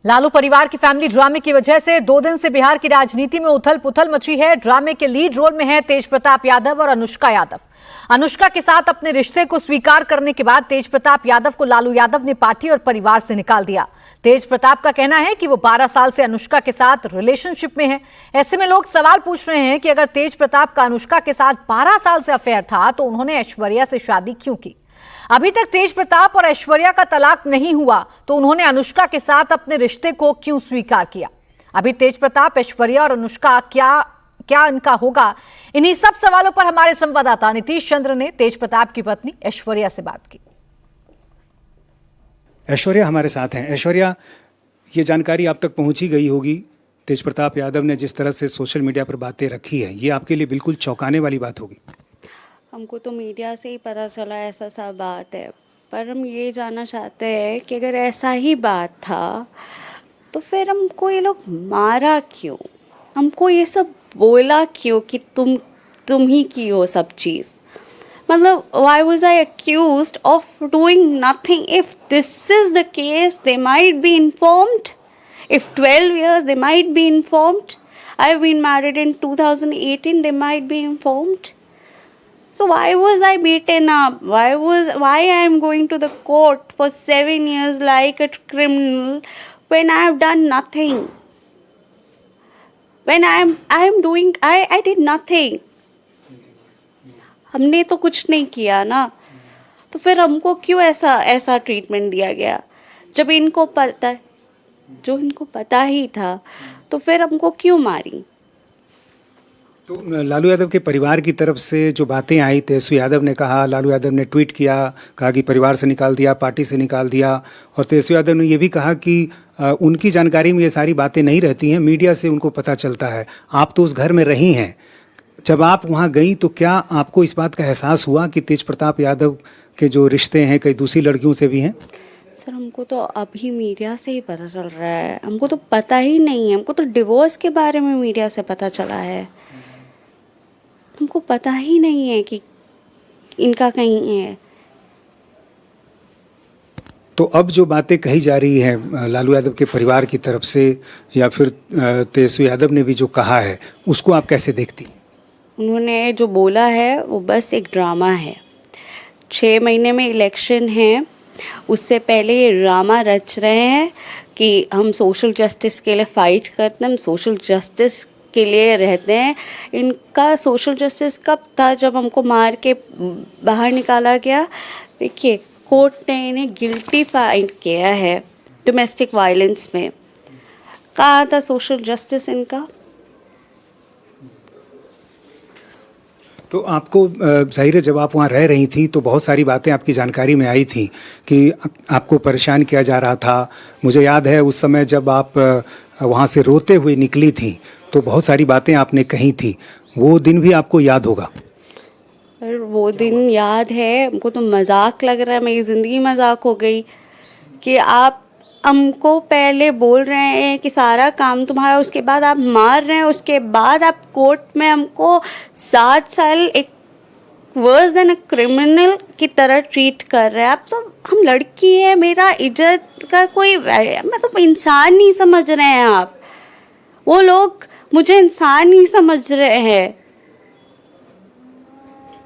लालू परिवार की फैमिली ड्रामे की वजह से 2 दिन से बिहार की राजनीति में उथल पुथल मची है। ड्रामे के लीड रोल में है तेज प्रताप यादव और अनुष्का यादव। अनुष्का के साथ अपने रिश्ते को स्वीकार करने के बाद तेज प्रताप यादव को लालू यादव ने पार्टी और परिवार से निकाल दिया। तेज प्रताप का कहना है कि वो 12 साल से अनुष्का के साथ रिलेशनशिप में है। ऐसे में लोग सवाल पूछ रहे हैं कि अगर तेज प्रताप का अनुष्का के साथ 12 साल से अफेयर था तो उन्होंने ऐश्वर्या से शादी क्यों की। अभी तक तेज प्रताप और ऐश्वर्या का तलाक नहीं हुआ तो उन्होंने अनुष्का के साथ अपने रिश्ते को क्यों स्वीकार किया। अभी तेज प्रताप, ऐश्वर्या और अनुष्का क्या इनका होगा, इन्हीं सब सवालों पर हमारे संवाददाता नीतीश चंद्र ने तेज प्रताप की पत्नी ऐश्वर्या से बात की। ऐश्वर्या हमारे साथ हैं। ऐश्वर्या, ये जानकारी आप तक पहुंची गई होगी। तेज प्रताप यादव ने जिस तरह से सोशल मीडिया पर बातें रखी है, ये आपके लिए बिल्कुल चौंकाने वाली बात होगी। हमको तो मीडिया से ही पता चला ऐसा सब बात है, पर हम ये जानना चाहते हैं कि अगर ऐसा ही बात था तो फिर हमको ये लोग मारा क्यों, हमको ये सब बोला क्यों कि तुम ही की हो सब चीज़। मतलब why was I accused of doing nothing? If this is the case, they might be informed. If 12 years, they might be informed. I've been married in 2018, they might be informed. So why was I beaten up? Why I am going to the court for 7 years like a criminal when I have done nothing? When I did nothing. हमने तो कुछ नहीं किया ना, तो फिर हमको क्यों ऐसा ट्रीटमेंट दिया गया जब इनको पता ही था, तो फिर हमको क्यों मारी। तो लालू यादव के परिवार की तरफ से जो बातें आई, तेजस्वी यादव ने कहा, लालू यादव ने ट्वीट किया, कहा कि परिवार से निकाल दिया, पार्टी से निकाल दिया, और तेजस्वी यादव ने ये भी कहा कि उनकी जानकारी में ये सारी बातें नहीं रहती हैं, मीडिया से उनको पता चलता है। आप तो उस घर में रही हैं, जब आप वहाँ गई तो क्या आपको इस बात का एहसास हुआ कि तेज प्रताप यादव के जो रिश्ते हैं कई दूसरी लड़कियों से भी हैं? सर, हमको तो अभी मीडिया से ही पता चल रहा है, हमको तो पता ही नहीं है। हमको तो डिवोर्स के बारे में मीडिया से पता चला है, हमको पता ही नहीं है कि इनका कहीं है। तो अब जो बातें कही जा रही हैं लालू यादव के परिवार की तरफ से, या फिर तेजस्वी यादव ने भी जो कहा है, उसको आप कैसे देखती हैं? उन्होंने जो बोला है वो बस एक ड्रामा है। 6 महीने में इलेक्शन है, उससे पहले ये ड्रामा रच रहे हैं कि हम सोशल जस्टिस के लिए फ़ाइट करते हैं, हम सोशल जस्टिस के लिए रहते हैं। इनका सोशल जस्टिस कब था? जब हमको मार के बाहर निकाला गया। देखिए, कोर्ट ने इन्हें गिल्टी फाइंड किया है डोमेस्टिक वायलेंस में। कहाँ था सोशल जस्टिस इनका? तो आपको जाहिर है जब आप वहाँ रह रही थी तो बहुत सारी बातें आपकी जानकारी में आई थी कि आपको परेशान किया जा रहा था। मुझे याद है उस समय जब आप वहाँ से रोते हुए निकली थी तो बहुत सारी बातें आपने कही थी। वो दिन भी आपको याद होगा? वो दिन याद है, हमको तो मजाक लग रहा है, मेरी ज़िंदगी मजाक हो गई कि आप हमको पहले बोल रहे हैं कि सारा काम तुम्हारा, उसके बाद आप मार रहे हैं, उसके बाद आप कोर्ट में हमको 7 साल एक वर्स देन अ क्रिमिनल की तरह ट्रीट कर रहे हैं। आप तो, हम लड़की है, मेरा इज्जत का कोई मतलब इंसान नहीं समझ रहे हैं आप। वो लोग मुझे इंसान नहीं समझ रहे हैं।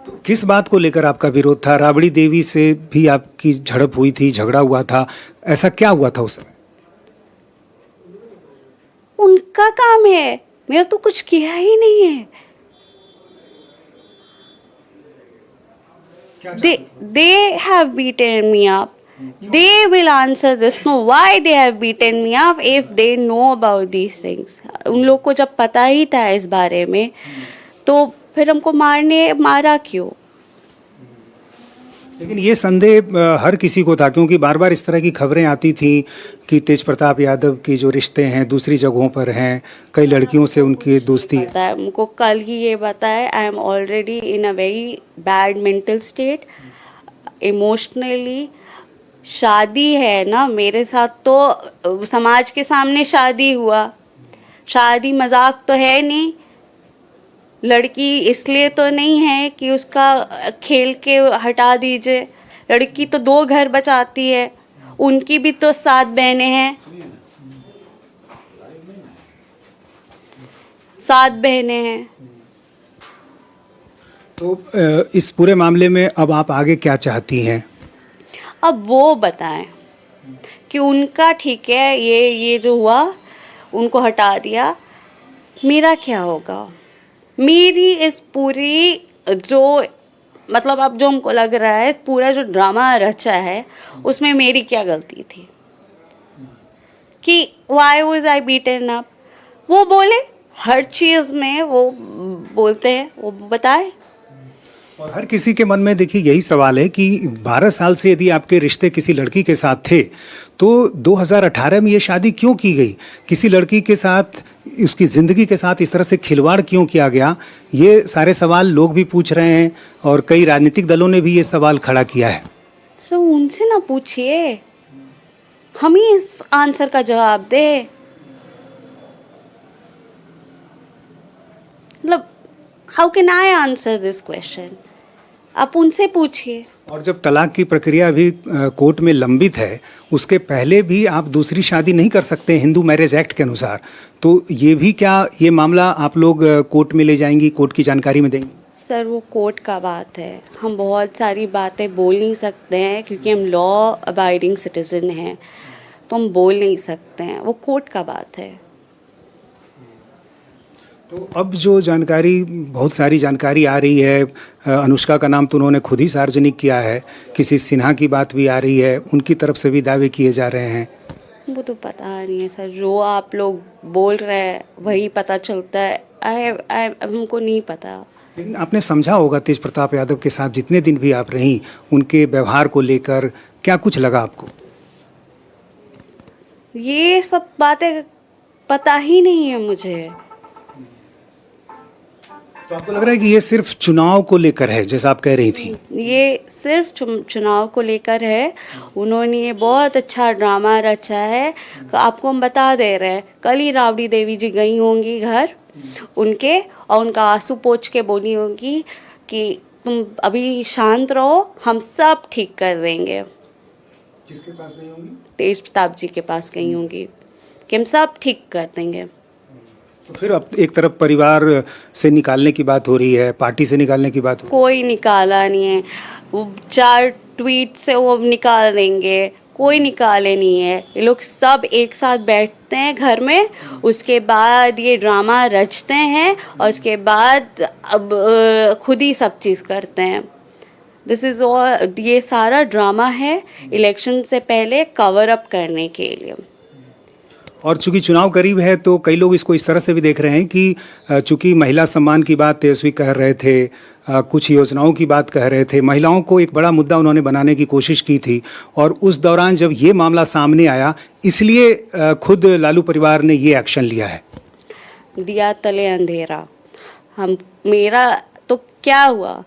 तो किस बात को लेकर आपका विरोध था? राबड़ी देवी से भी आपकी झड़प हुई थी, झगड़ा हुआ था, ऐसा क्या हुआ था उस समय? उनका काम है, मेरा तो कुछ किया ही नहीं है। They have beaten me up. They will answer this. No, why they have beaten me up if they know about these things? उन लोग को जब पता ही था इस बारे में, तो फिर हमको मारा क्यों? लेकिन ये संदेह हर किसी को था, क्योंकि बार बार इस तरह की खबरें आती थी कि तेज प्रताप यादव की जो रिश्ते हैं दूसरी जगहों पर हैं, कई लड़कियों से उनकी दोस्ती है। हमको कल ही ये बताया, I am already in a very bad mental state, emotionally. शादी है ना मेरे साथ, तो समाज के सामने शादी हुआ, शादी मजाक तो है नहीं। लड़की इसलिए तो नहीं है कि उसका खेल के हटा दीजिए, लड़की तो 2 घर बचाती है, उनकी भी तो 7 बहनें हैं। 7 बहनें हैं। तो इस पूरे मामले में अब आप आगे क्या चाहती हैं? अब वो बताएं कि उनका ठीक है, ये जो हुआ उनको हटा दिया, मेरा क्या होगा? मेरी इस पूरी जो मतलब अब जो हमको लग रहा है, इस पूरा जो ड्रामा रचा है उसमें मेरी क्या गलती थी कि why was I beaten up? वो बोले, हर चीज़ में वो बोलते हैं, वो बताए। और हर किसी के मन में देखिए यही सवाल है कि 12 साल से यदि आपके रिश्ते किसी लड़की के साथ थे तो 2018 में ये शादी क्यों की गई? किसी लड़की के साथ, उसकी ज़िंदगी के साथ इस तरह से खिलवाड़ क्यों किया गया? ये सारे सवाल लोग भी पूछ रहे हैं और कई राजनीतिक दलों ने भी ये सवाल खड़ा किया है। सो उनसे ना पूछिए, हम ही इस आंसर का जवाब दे। मतलब how can I answer this question? आप उनसे पूछिए। और जब तलाक की प्रक्रिया अभी कोर्ट में लंबित है, उसके पहले भी आप दूसरी शादी नहीं कर सकते हिंदू मैरिज एक्ट के अनुसार, तो ये भी क्या ये मामला आप लोग कोर्ट में ले जाएंगी, कोर्ट की जानकारी में देंगी? सर वो कोर्ट का बात है, हम बहुत सारी बातें बोल नहीं सकते हैं क्योंकि हम लॉ अबाइडिंग सिटीजन हैं, तो हम बोल नहीं सकते हैं, वो कोर्ट का बात है। तो अब जो जानकारी, बहुत सारी जानकारी आ रही है, अनुष्का का नाम तो उन्होंने खुद ही सार्वजनिक किया है, किसी सिन्हा की बात भी आ रही है, उनकी तरफ से भी दावे किए जा रहे हैं। वो तो पता नहीं है सर, जो आप लोग बोल रहे हैं वही पता चलता है, हमको नहीं पता। लेकिन आपने समझा होगा तेज प्रताप यादव के साथ जितने दिन भी आप रहीं, उनके व्यवहार को लेकर क्या कुछ लगा आपको? ये सब बातें पता ही नहीं है मुझे। तो आपको लग रहा है कि ये सिर्फ चुनाव को लेकर है, जैसा आप कह रही थी? ये सिर्फ चुनाव को लेकर है। उन्होंने ये बहुत अच्छा ड्रामा रचा है। आपको हम बता दे रहे हैं, कल ही राबड़ी देवी जी गई होंगी घर उनके, और उनका आंसू पोंछ के बोली होंगी कि तुम अभी शांत रहो, हम सब ठीक कर देंगे। किसके पास गई होंगी? तेज प्रताप जी के पास गई होंगी कि हम सब ठीक कर देंगे। तो फिर अब एक तरफ परिवार से निकालने की बात हो रही है, पार्टी से निकालने की बात हो रही कोई निकाला नहीं है, वो 4 ट्वीट से वो निकाल देंगे, कोई निकाले नहीं है। ये लोग सब एक साथ बैठते हैं घर में, उसके बाद ये ड्रामा रचते हैं और उसके बाद अब खुद ही सब चीज़ करते हैं। दिस इज़ ऑल, ये सारा ड्रामा है इलेक्शन से पहले कवर अप करने के लिए। और चूंकि चुनाव करीब है तो कई लोग इसको इस तरह से भी देख रहे हैं कि चूंकि महिला सम्मान की बात तेजस्वी कह रहे थे, कुछ योजनाओं की बात कह रहे थे, महिलाओं को एक बड़ा मुद्दा उन्होंने बनाने की कोशिश की थी, और उस दौरान जब ये मामला सामने आया, इसलिए खुद लालू परिवार ने ये एक्शन लिया है। दिया तले अंधेरा, हम मेरा तो क्या हुआ?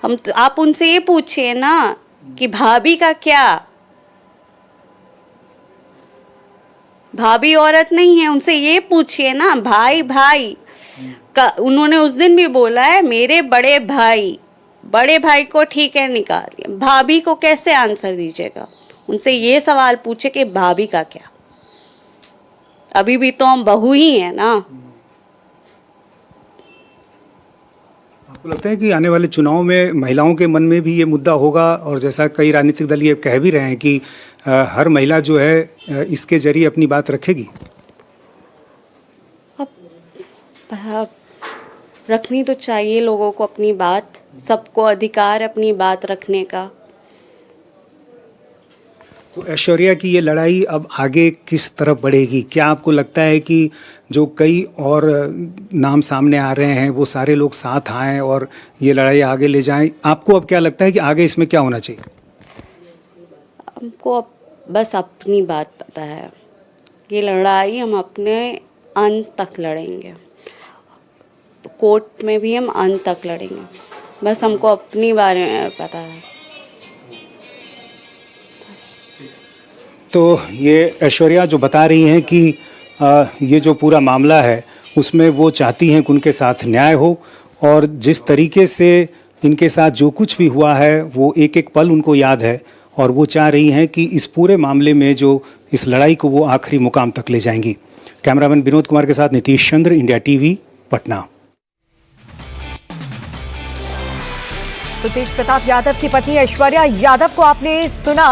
हम तो, आप उनसे ये पूछिए ना कि भाभी का क्या? भाभी औरत नहीं है, उनसे ये पूछिए ना। भाई भाई का उन्होंने उस दिन भी बोला है, मेरे बड़े भाई को ठीक है निकाल दिया, भाभी को कैसे आंसर दीजिएगा? उनसे ये सवाल पूछे कि भाभी का क्या? अभी भी तो हम बहू ही हैं ना। आपको लगता है कि आने वाले चुनाव में महिलाओं के मन में भी ये मुद्दा होगा, और जैसा कई राजनीतिक दल ये कह भी रहे हैं कि हर महिला जो है इसके जरिए अपनी बात रखेगी? अब रखनी तो चाहिए लोगों को अपनी बात, सबको अधिकार अपनी बात रखने का। तो ऐश्वर्या की ये लड़ाई अब आगे किस तरफ बढ़ेगी? क्या आपको लगता है कि जो कई और नाम सामने आ रहे हैं वो सारे लोग साथ आएं और ये लड़ाई आगे ले जाएं? आपको अब क्या लगता है कि आगे इसमें क्या होना चाहिए? हमको अब बस अपनी बात पता है, ये लड़ाई हम अपने अंत तक लड़ेंगे, कोर्ट में भी हम अंत तक लड़ेंगे, बस हमको अपनी बारे में पता है। तो ये ऐश्वर्या जो बता रही हैं कि ये जो पूरा मामला है उसमें वो चाहती हैं कि उनके साथ न्याय हो, और जिस तरीके से इनके साथ जो कुछ भी हुआ है वो एक एक पल उनको याद है, और वो चाह रही हैं कि इस पूरे मामले में जो इस लड़ाई को वो आखिरी मुकाम तक ले जाएंगी। कैमरामैन विनोद कुमार के साथ नीतीश चंद्र, इंडिया टीवी, पटना। तो तेज प्रताप यादव की पत्नी ऐश्वर्या यादव को आपने सुना,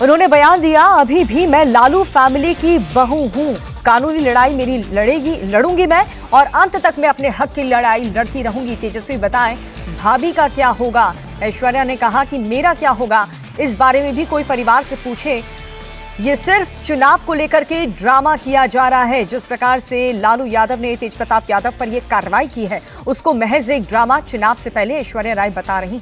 उन्होंने बयान दिया, अभी भी मैं लालू फैमिली की बहू हूं, कानूनी लड़ाई मेरी लड़ूंगी मैं और अंत तक मैं अपने हक की लड़ाई लड़ती रहूंगी। तेजस्वी बताएं भाभी का क्या होगा। ऐश्वर्या ने कहा कि मेरा क्या होगा, इस बारे में भी कोई परिवार से पूछे। ये सिर्फ चुनाव को लेकर के ड्रामा किया जा रहा है। जिस प्रकार से लालू यादव ने तेज प्रताप यादव पर यह कार्रवाई की है उसको महज एक ड्रामा चुनाव से पहले ऐश्वर्या राय बता रही।